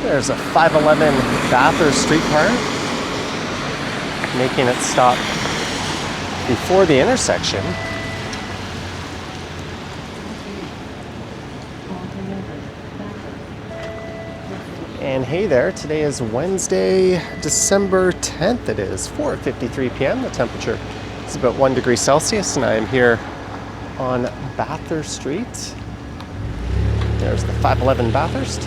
There's a 511 Bathurst Streetcar making it stop before the intersection. And hey there, today is Wednesday, December 10th. It is 4:53 p.m. The temperature is about 1 degree Celsius, and I am here on Bathurst Street. There's the 511 Bathurst.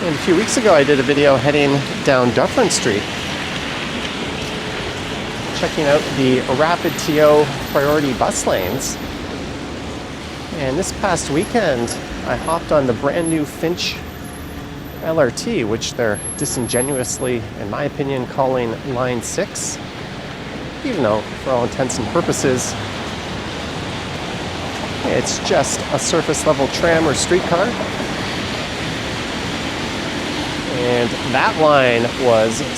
And a few weeks ago, I did a video heading down Dufferin Street, checking out the rapid TO priority bus lanes. And this past weekend, I hopped on the brand new Finch LRT, which they're disingenuously, in my opinion, calling Line 6, even though, for all intents and purposes, it's just a surface-level tram or streetcar. And that line was it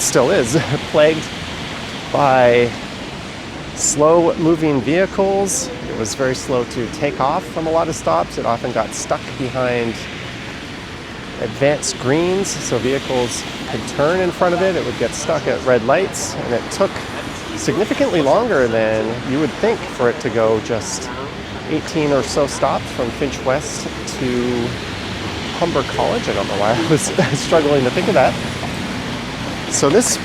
still is, plagued by slow-moving vehicles. It was very slow to take off from a lot of stops. It often got stuck behind advanced greens, so vehicles could turn in front of it. It would get stuck at red lights, and it took significantly longer than you would think for it to go just 18 or so stops from Finch West to Humber College. I don't know why I was struggling to think of that. So this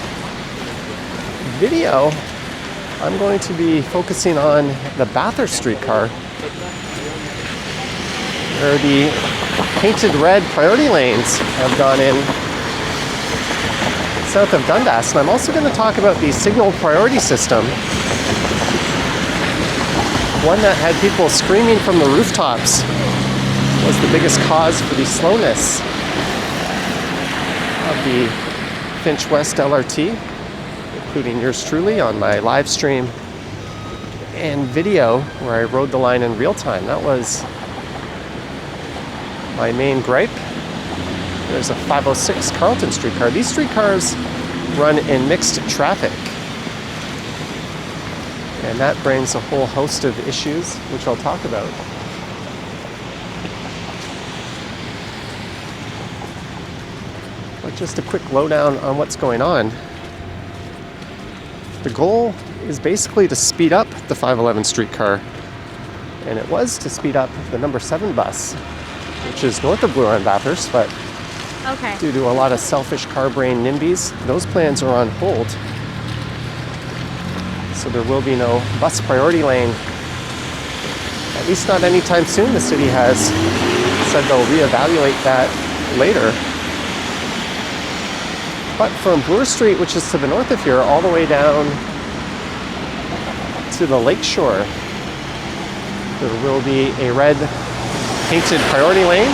video, I'm going to be focusing on the Bathurst streetcar, where the painted red priority lanes have gone in south of Dundas. And I'm also going to talk about the signal priority system, one that had people screaming from the rooftops was the biggest cause for the slowness of the Finch West LRT, including yours truly on my live stream and video where I rode the line in real time. That was my main gripe. There's a 506 Carlton streetcar. These streetcars run in mixed traffic, and that brings a whole host of issues, which I'll talk about. But just a quick lowdown on what's going on. The goal is basically to speed up the 511 streetcar, and it was to speed up the number 7 bus, which is north of Bloor and Bathurst, but due to a lot of selfish car brain NIMBYs, those plans are on hold. So there will be no bus priority lane, at least not anytime soon. The city has said they'll reevaluate that later. But from Bloor Street, which is to the north of here, all the way down to the lakeshore, there will be a red painted priority lane,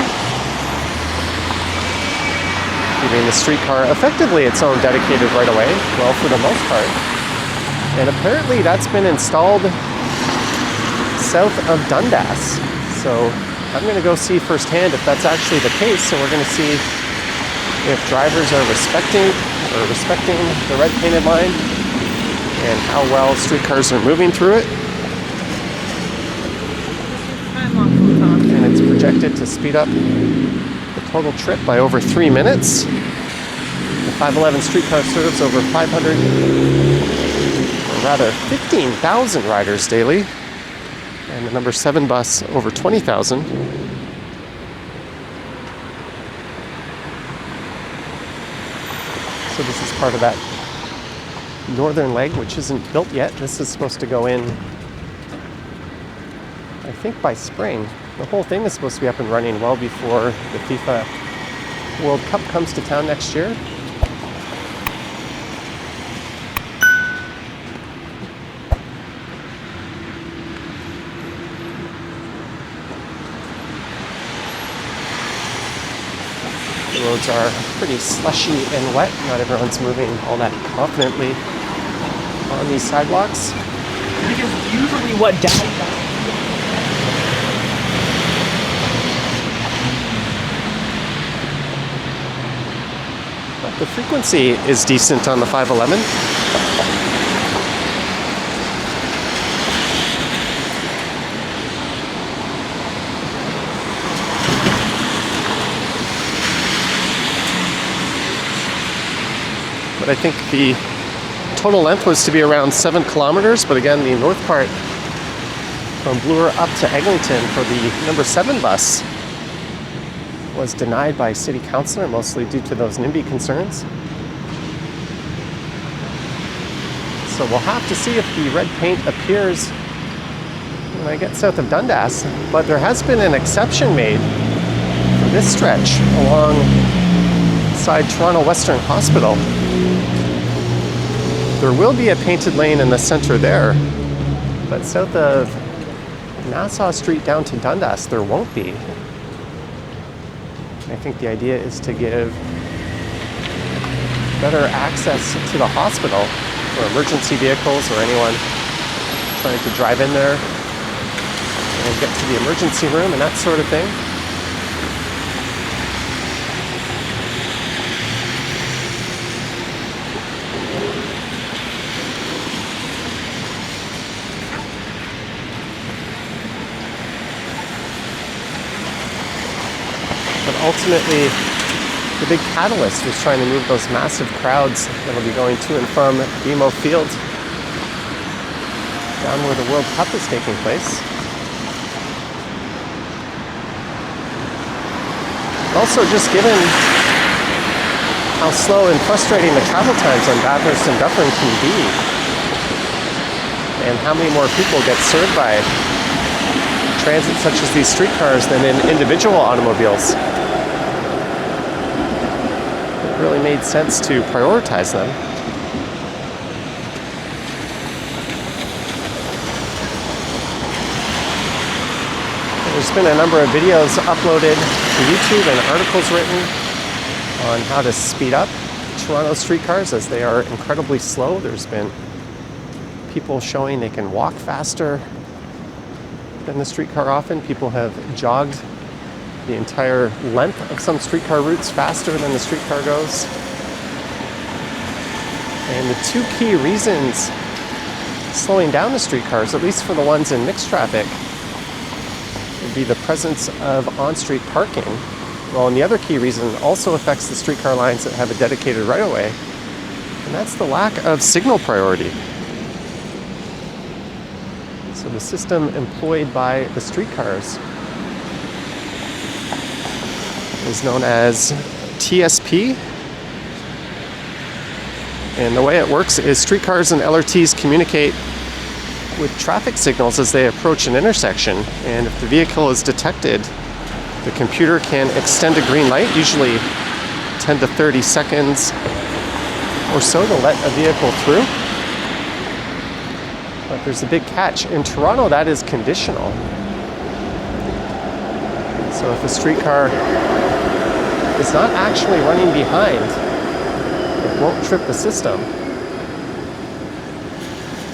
giving the streetcar effectively its own dedicated right-of-way, well, for the most part. And apparently that's been installed south of Dundas. So I'm going to go see firsthand if that's actually the case. So we're going to see if drivers are respecting the red painted line and how well streetcars are moving through it. And it's projected to speed up the total trip by over 3 minutes. The 511 streetcar serves over 15,000 riders daily, and the number 7 bus over 20,000. So this is part of that northern leg, which isn't built yet. This is supposed to go in, I think, by spring. The whole thing is supposed to be up and running well before the FIFA World Cup comes to town next year. The roads are pretty slushy and wet. Not everyone's moving all that confidently on these sidewalks. Because usually what But the frequency is decent on the 511. but I think the total length was to be around 7 kilometers. But again, the north part from Bloor up to Eglinton for the number 7 bus was denied by City Councillor, mostly due to those NIMBY concerns. So we'll have to see if the red paint appears when I get south of Dundas. But there has been an exception made for this stretch alongside Toronto Western Hospital. There will be a painted lane in the center there, but south of Nassau Street down to Dundas, there won't be. I think the idea is to give better access to the hospital for emergency vehicles or anyone trying to drive in there and get to the emergency room and that sort of thing. But ultimately, the big catalyst was trying to move those massive crowds that will be going to and from BMO Field down where the World Cup is taking place. Also, just given how slow and frustrating the travel times on Bathurst and Dufferin can be, and how many more people get served by transit such as these streetcars than in individual automobiles, it really made sense to prioritize them. There's been a number of videos uploaded to YouTube and articles written on how to speed up Toronto streetcars as they are incredibly slow. There's been people showing they can walk faster than the streetcar often. People have jogged the entire length of some streetcar routes faster than the streetcar goes. And the two key reasons slowing down the streetcars, at least for the ones in mixed traffic, would be the presence of on-street parking. Well, and the other key reason also affects the streetcar lines that have a dedicated right-of-way, and that's the lack of signal priority. So the system employed by the streetcars is known as TSP. And the way it works is streetcars and LRTs communicate with traffic signals as they approach an intersection. And if the vehicle is detected, the computer can extend a green light, usually 10 to 30 seconds or so, to let a vehicle through. But there's a big catch. In Toronto, that is conditional. So if a streetcar is not actually running behind, it won't trip the system.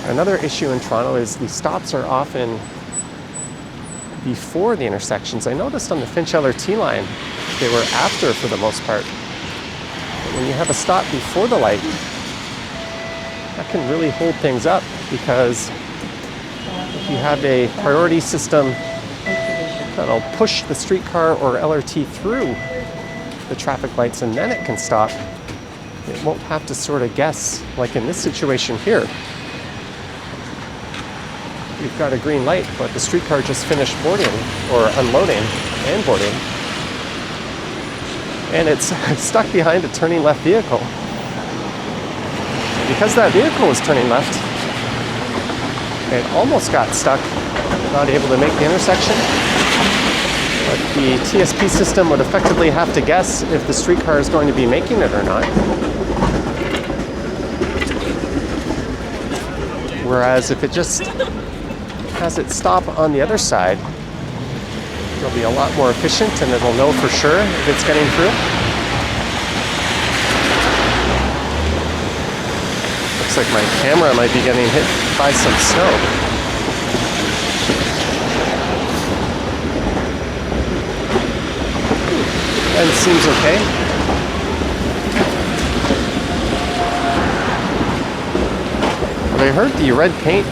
Another issue in Toronto is the stops are often before the intersections. I noticed on the Finch LRT line, they were after for the most part. But when you have a stop before the light, that can really hold things up, because if you have a priority system that'll push the streetcar or LRT through the traffic lights and then it can stop, it won't have to sort of guess, like in this situation here. You've got a green light, but the streetcar just finished boarding or unloading and boarding, and it's stuck behind a turning left vehicle. Because that vehicle was turning left, it almost got stuck, not able to make the intersection. But the TSP system would effectively have to guess if the streetcar is going to be making it or not. Whereas if it just has it stop on the other side, it'll be a lot more efficient and it'll know for sure if it's getting through. Looks like my camera might be getting hit by some snow. And it seems okay. But I heard the red paint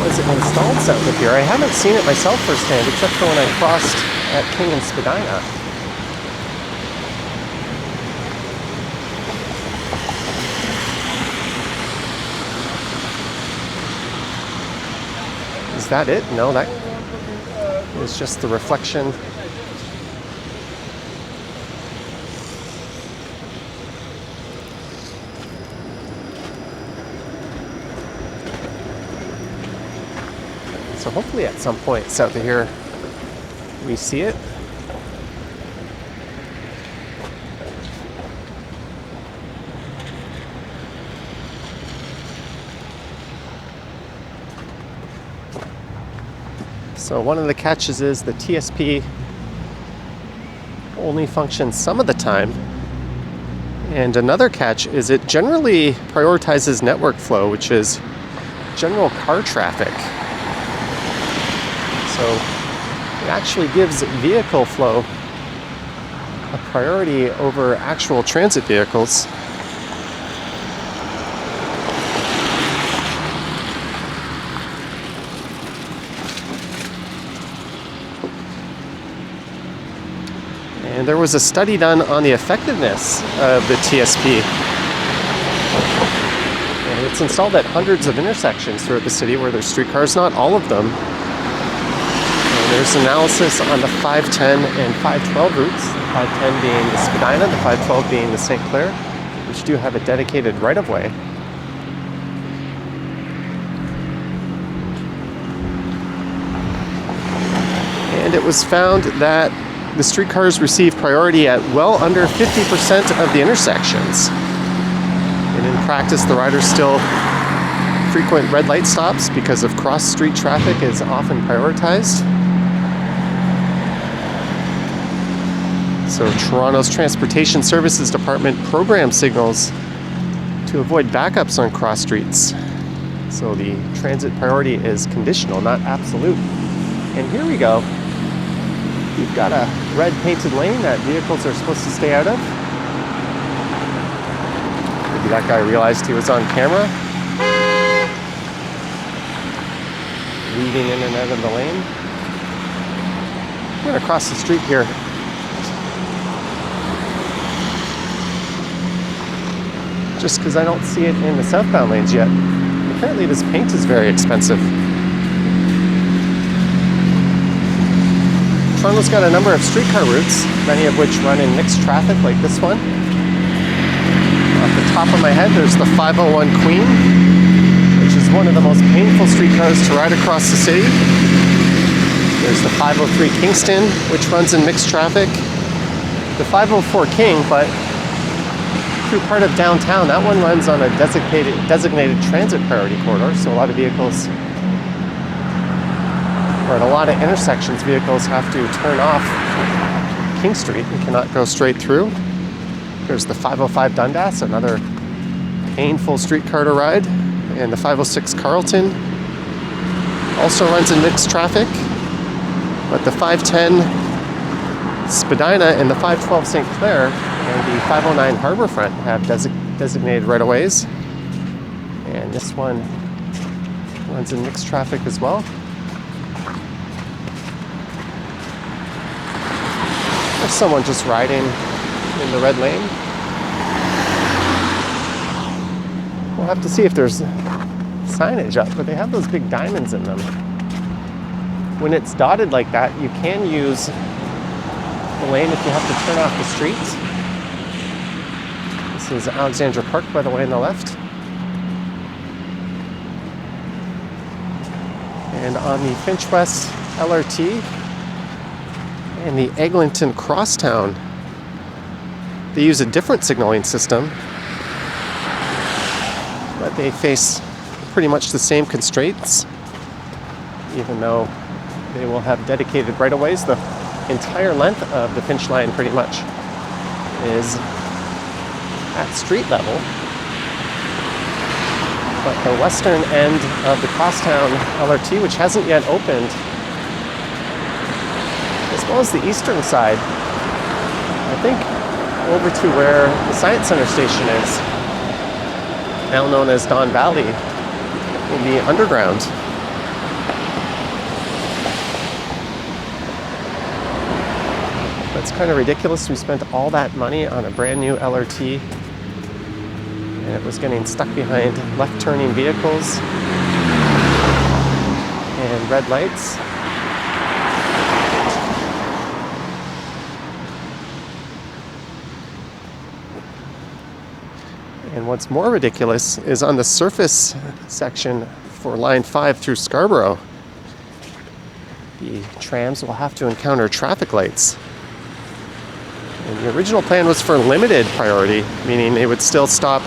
was installed south of here. I haven't seen it myself firsthand, except for when I crossed at King and Spadina. Is that it? No, that is just the reflection. So hopefully at some point south of here we see it. So one of the catches is the TSP only functions some of the time. And another catch is it generally prioritizes network flow, which is general car traffic. So it actually gives vehicle flow a priority over actual transit vehicles. And there was a study done on the effectiveness of the TSP. And it's installed at hundreds of intersections throughout the city where there's streetcars, not all of them. And there's analysis on the 510 and 512 routes, the 510 being the Spadina, the 512 being the St. Clair, which do have a dedicated right-of-way. And it was found that the streetcars receive priority at well under 50% of the intersections. And in practice, the riders still frequent red light stops because of cross-street traffic is often prioritized. So Toronto's Transportation Services Department programs signals to avoid backups on cross streets. So the transit priority is conditional, not absolute. And here we go. We've got a red painted lane that vehicles are supposed to stay out of. Maybe that guy realized he was on camera. Weaving in and out of the lane. I'm going to cross the street here. Just because I don't see it in the southbound lanes yet. Apparently this paint is very expensive. Toronto's got a number of streetcar routes, many of which run in mixed traffic like this one. Off the top of my head, there's the 501 Queen, which is one of the most painful streetcars to ride across the city. There's the 503 Kingston, which runs in mixed traffic. The 504 King, but through part of downtown, that one runs on a designated transit priority corridor, so a lot of vehicles, or at a lot of intersections, vehicles have to turn off King Street and cannot go straight through. There's the 505 Dundas, another painful streetcar to ride, and the 506 Carlton also runs in mixed traffic, but the 510 Spadina and the 512 St. Clair and the 509 Harbourfront have designated right-of-ways, and this one runs in mixed traffic as well. There's someone just riding in the red lane. We'll have to see if there's signage up, but they have those big diamonds in them. When it's dotted like that, you can use the lane if you have to turn off the streets. This is Alexandra Park, by the way, on the left. And on the Finch West LRT and the Eglinton Crosstown, they use a different signaling system, but they face pretty much the same constraints, even though they will have dedicated right-of-ways. The entire length of the Finch line pretty much is at street level, but the western end of the Crosstown LRT, which hasn't yet opened, as well as the eastern side, I think over to where the Science Center station is, now known as Don Valley, will be underground. It's kind of ridiculous. We spent all that money on a brand new LRT and it was getting stuck behind left turning vehicles and red lights. And what's more ridiculous is on the surface section for line 5 through Scarborough, the trams will have to encounter traffic lights. And the original plan was for limited priority, meaning they would still stop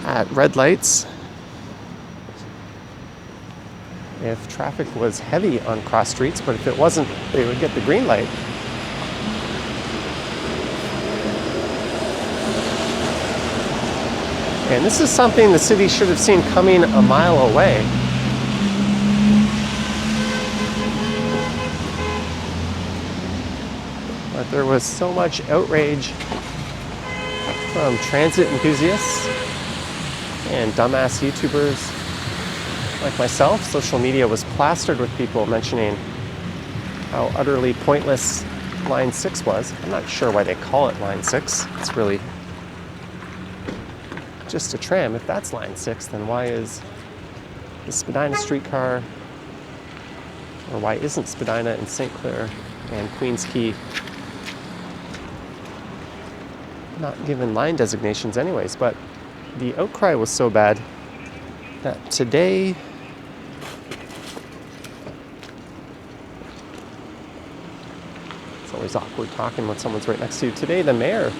at red lights if traffic was heavy on cross streets, but if it wasn't, they would get the green light. And this is something the city should have seen coming a mile away. But there was so much outrage from transit enthusiasts and dumbass YouTubers like myself. Social media was plastered with people mentioning how utterly pointless Line 6 was. I'm not sure why they call it Line 6. It's really just a tram. If that's Line 6, then why is the Spadina streetcar, or why isn't Spadina and St. Clair and Queens Quay not given line designations anyways? But the outcry was so bad that today it's always awkward talking when someone's right next to you. Today the mayor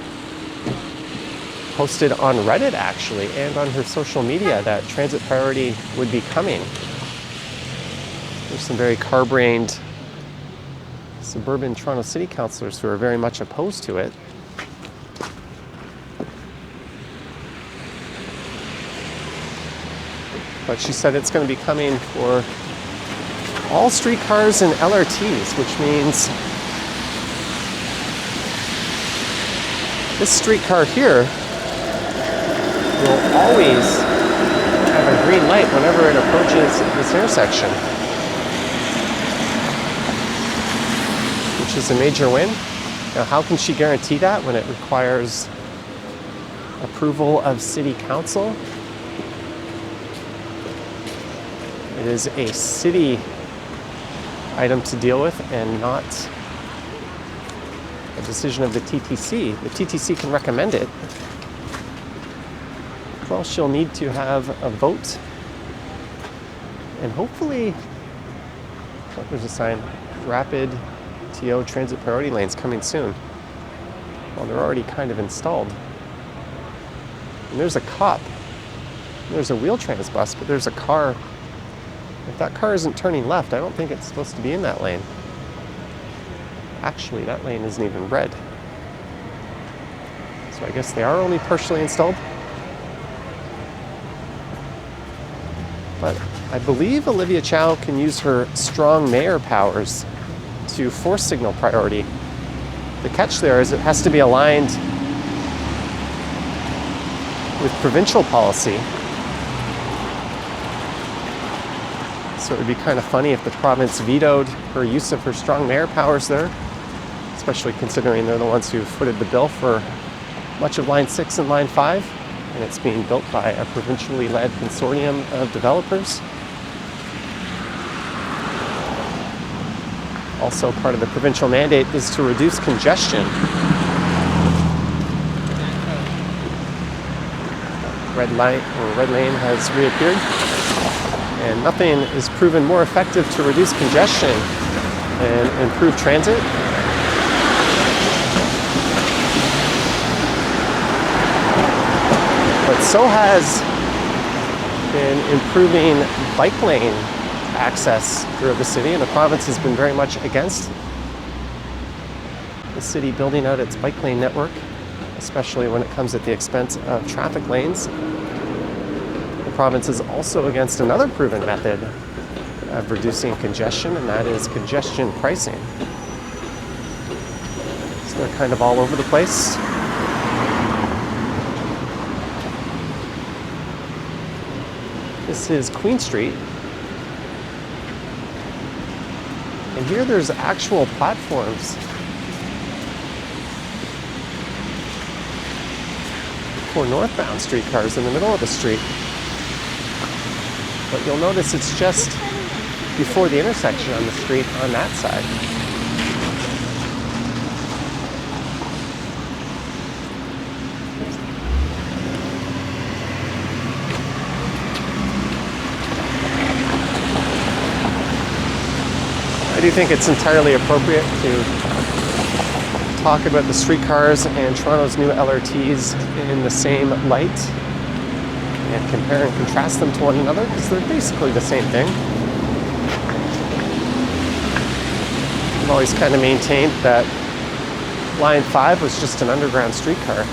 posted on Reddit actually and on her social media that transit priority would be coming. There's some very car-brained suburban Toronto City councillors who are very much opposed to it. But she said it's going to be coming for all streetcars and LRTs, which means this streetcar here will always have a green light whenever it approaches this intersection, which is a major win. Now, how can she guarantee that when it requires approval of City Council? It is a city item to deal with and not a decision of the TTC. The TTC can recommend it. Well, she'll need to have a vote, and hopefully, oh, there's a sign, rapid TO transit priority lanes coming soon. Well, they're already kind of installed. And there's a cop. There's a Wheel-Trans bus, but there's a car. If that car isn't turning left, I don't think it's supposed to be in that lane. Actually, that lane isn't even red. So I guess they are only partially installed. But I believe Olivia Chow can use her strong mayor powers to force signal priority. The catch there is it has to be aligned with provincial policy. So it would be kind of funny if the province vetoed her use of her strong mayor powers there, especially considering they're the ones who footed the bill for much of Line 6 and Line 5. And it's being built by a provincially led consortium of developers. Also, part of the provincial mandate is to reduce congestion. Red lane has reappeared, and nothing is proven more effective to reduce congestion and improve transit. But so has been improving bike lane access throughout the city, and the province has been very much against the city building out its bike lane network, especially when it comes at the expense of traffic lanes. The province is also against another proven method of reducing congestion, and that is congestion pricing. So they're kind of all over the place. This is Queen Street. And here there's actual platforms for northbound streetcars in the middle of the street. But you'll notice it's just before the intersection on the street on that side. I do think it's entirely appropriate to talk about the streetcars and Toronto's new LRTs in the same light and compare and contrast them to one another because they're basically the same thing. I've always kind of maintained that Line 5 was just an underground streetcar.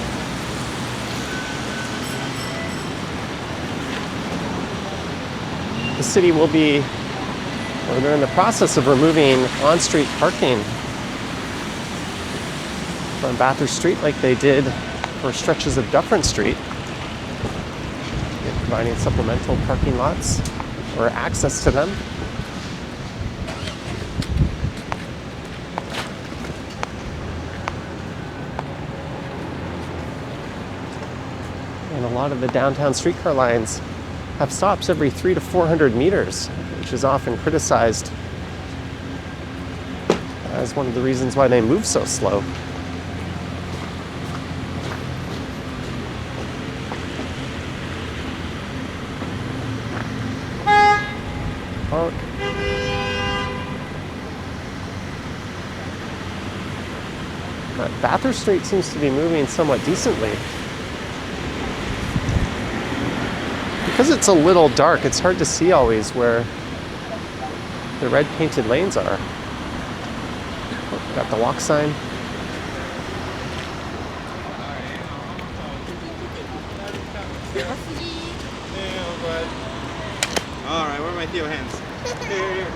The city will be, or they're in the process of removing on-street parking from Bathurst Street like they did for stretches of Dufferin Street. They're providing supplemental parking lots or access to them. And a lot of the downtown streetcar lines have stops every 300 to 400 meters, which is often criticized as one of the reasons why they move so slow. But Bathurst Street seems to be moving somewhat decently. Because it's a little dark, it's hard to see always where the red painted lanes are. Oh, got the walk sign. Alright, where are my Theo hands? Here.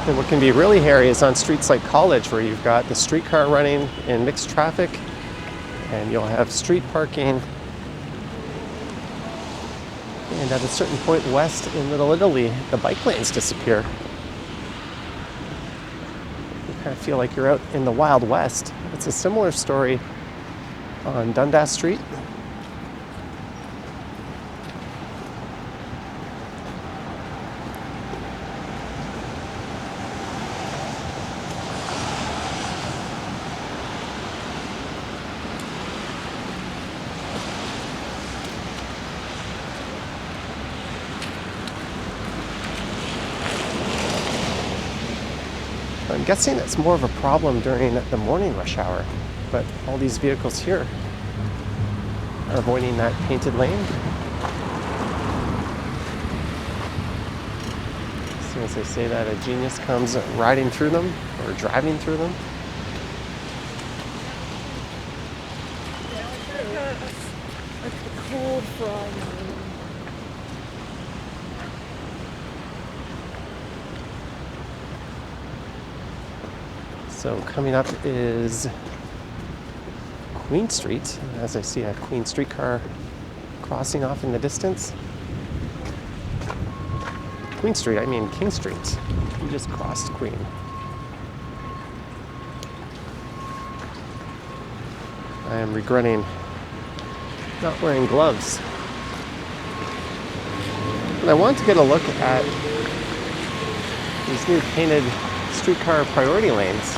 And what can be really hairy is on streets like College, where you've got the streetcar running in mixed traffic, and you'll have street parking. And at a certain point west in Little Italy, the bike lanes disappear. You kind of feel like you're out in the Wild West. It's a similar story on Dundas Street. I'm guessing it's more of a problem during the morning rush hour, but all these vehicles here are avoiding that painted lane. As soon as they say that, a genius comes riding through them or driving through them. Like the cold frog. So coming up is Queen Street, as I see a Queen streetcar crossing off in the distance. Queen Street, I mean King Street. You just crossed Queen. I am regretting not wearing gloves. But I want to get a look at these new painted streetcar priority lanes.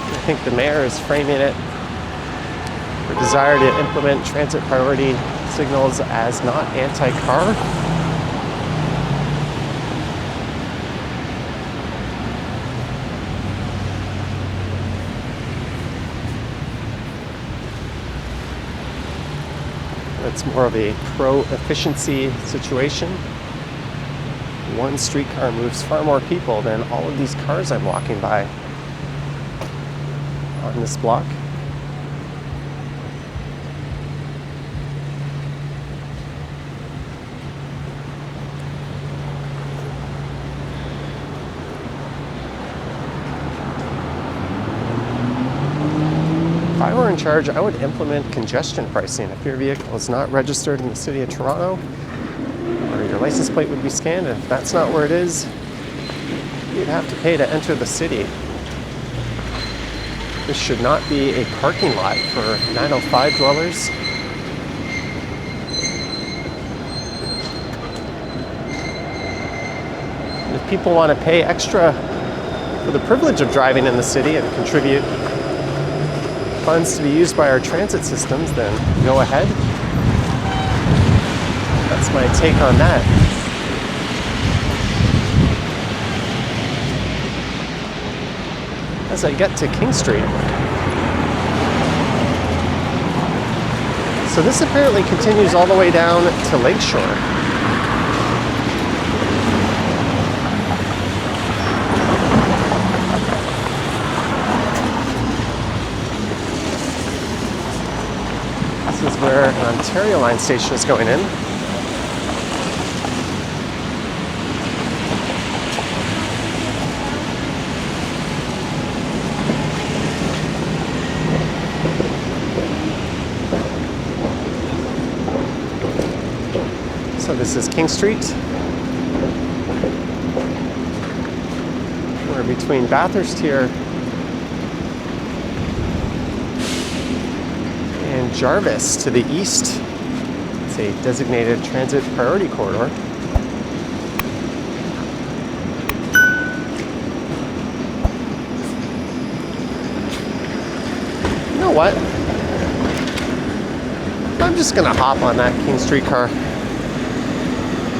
I think the mayor is framing it for desire to implement transit priority signals as not anti-car. It's more of a pro-efficiency situation. One streetcar moves far more people than all of these cars I'm walking by on this block. in charge, I would implement congestion pricing. If your vehicle is not registered in the city of Toronto, or your license plate would be scanned, and if that's not where it is, you'd have to pay to enter the city. This should not be a parking lot for 905 dwellers. And if people want to pay extra for the privilege of driving in the city and contribute funds to be used by our transit systems, then go ahead. That's my take on that. As I get to King Street. So this apparently continues all the way down to Lakeshore. This is where an Ontario Line station is going in. So this is King Street. We're between Bathurst here and Jarvis to the east. It's a designated transit priority corridor. You know what? I'm just gonna hop on that King Street car.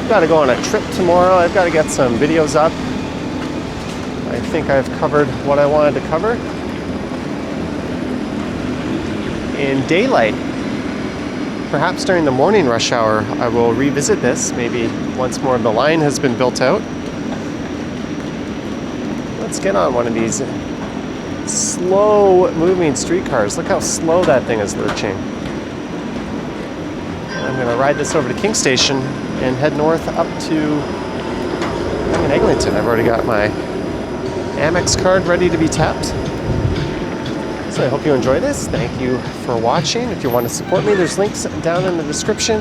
I've got to go on a trip tomorrow. I've got to get some videos up. I think I've covered what I wanted to cover. In daylight, perhaps during the morning rush hour, I will revisit this. Maybe once more the line has been built out. Let's get on one of these slow-moving streetcars. Look how slow that thing is lurching. I'm going to ride this over to King Station and head north up to, I'm in Eglinton. I've already got my Amex card ready to be tapped. So I hope you enjoy this. Thank you for watching. If you want to support me, there's links down in the description.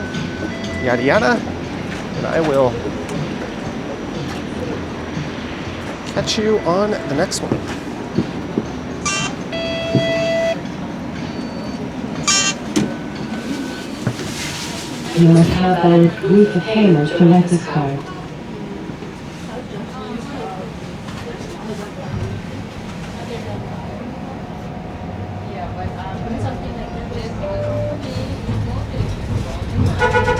Yada yada. And I will catch you on the next one. You must have valid proof of payment for Lexus card. Yeah, but something like that.